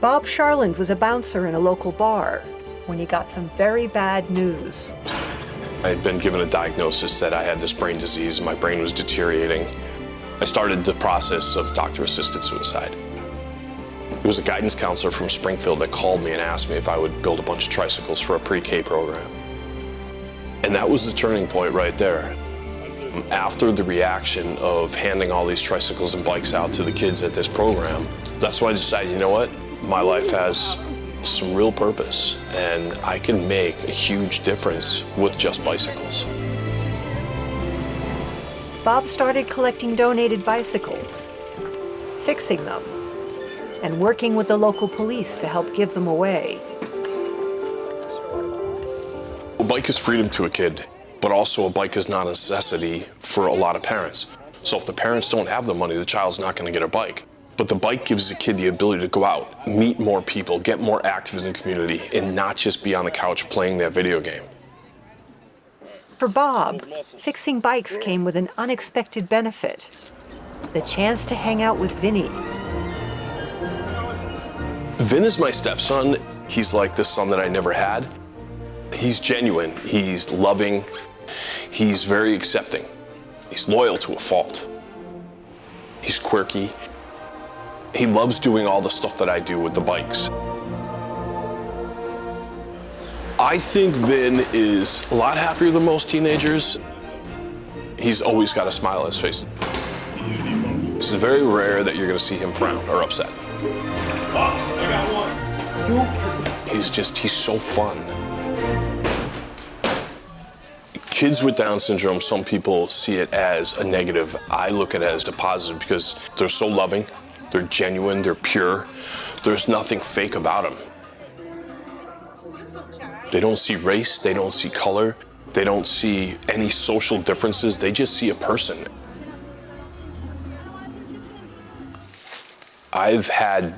Bob Charland was a bouncer in a local bar when he got some very bad news. I had been given a diagnosis that I had this brain disease and my brain was deteriorating. I started the process of doctor-assisted suicide. It was a guidance counselor from Springfield that called me and asked me if I would build a bunch of tricycles for a pre-K program. And that was the turning point right there. After the reaction of handing all these tricycles and bikes out to the kids at this program, that's when I decided, you know what? My life has some real purpose, and I can make a huge difference with just bicycles. Bob started collecting donated bicycles, fixing them, and working with the local police to help give them away. A bike is freedom to a kid, but also a bike is not a necessity for a lot of parents. So if the parents don't have the money, the child's not going to get a bike. But the bike gives the kid the ability to go out, meet more people, get more active in the community, and not just be on the couch playing that video game. For Bob, fixing bikes came with an unexpected benefit: the chance to hang out with Vinny. Vin is my stepson. He's like the son that I never had. He's genuine, he's loving, he's very accepting. He's loyal to a fault. He's quirky. He loves doing all the stuff that I do with the bikes. I think Vin is a lot happier than most teenagers. He's always got a smile on his face. It's very rare that you're going to see him frown or upset. He's so fun. Kids with Down syndrome, some people see it as a negative. I look at it as a positive because they're so loving, they're genuine, they're pure. There's nothing fake about them. They don't see race, they don't see color, they don't see any social differences, they just see a person. I've had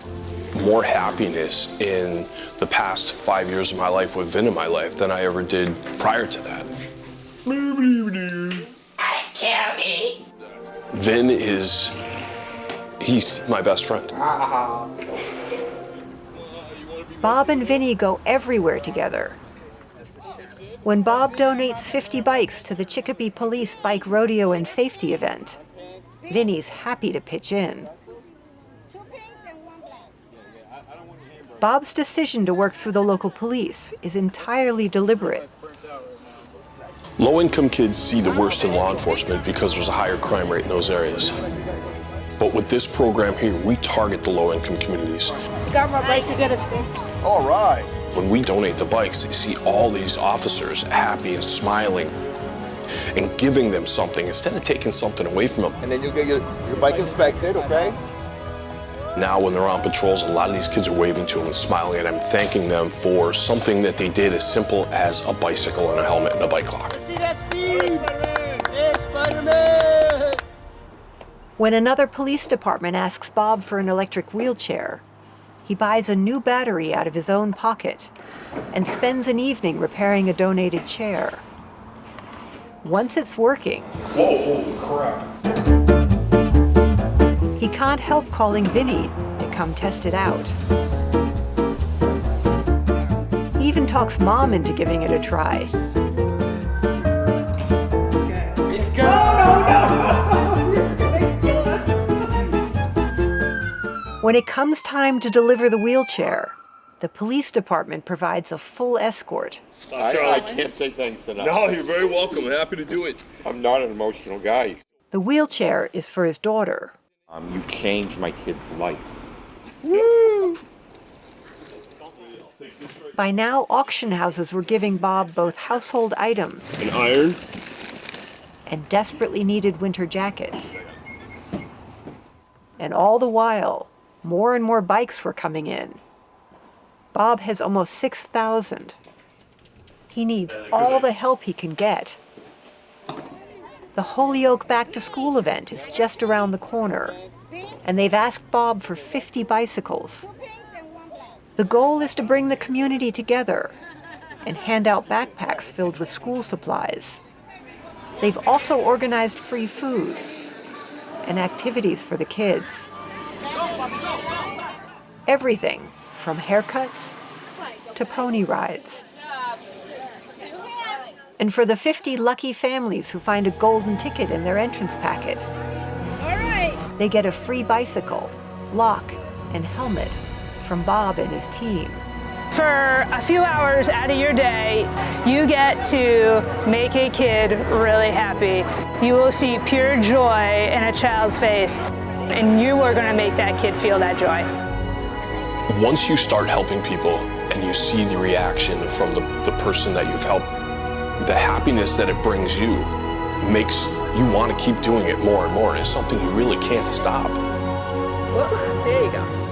more happiness in the past 5 years of my life with Vin in my life than I ever did prior to that. Vin he's my best friend. Bob and Vinny go everywhere together. When Bob donates 50 bikes to the Chicopee Police Bike Rodeo and Safety event, Vinny's happy to pitch in. Bob's decision to work through the local police is entirely deliberate. Low-income kids see the worst in law enforcement because there's a higher crime rate in those areas. But with this program here, we target the low-income communities. Got my bike to get it fixed. All right. When we donate the bikes, they see all these officers happy and smiling and giving them something instead of taking something away from them. And then you get your bike inspected, okay? Now when they're on patrols, a lot of these kids are waving to them and smiling at them, thanking them for something that they did as simple as a bicycle and a helmet and a bike lock. See that speed? Hey, Spider-Man! When another police department asks Bob for an electric wheelchair, he buys a new battery out of his own pocket and spends an evening repairing a donated chair. Once it's working, Whoa, holy crap. he can't help calling Vinny to come test it out. He even talks Mom into giving it a try. When it comes time to deliver the wheelchair, the police department provides a full escort. I can't say thanks enough. No, you're very welcome. Happy to do it. I'm not an emotional guy. The wheelchair is for his daughter. You've changed my kid's life. Woo! By now, auction houses were giving Bob both household items An iron? and desperately needed winter jackets. And all the while, more and more bikes were coming in. Bob has almost 6,000. He needs all the help he can get. The Holyoke Back to School event is just around the corner, and they've asked Bob for 50 bicycles. The goal is to bring the community together and hand out backpacks filled with school supplies. They've also organized free food and activities for the kids. Everything from haircuts to pony rides. And for the 50 lucky families who find a golden ticket in their entrance packet, they get a free bicycle, lock, and helmet from Bob and his team. For a few hours out of your day, you get to make a kid really happy. You will see pure joy in a child's face, and you are going to make that kid feel that joy. Once you start helping people and you see the reaction from the person that you've helped, the happiness that it brings you makes you want to keep doing it more and more. It's something you really can't stop. There you go.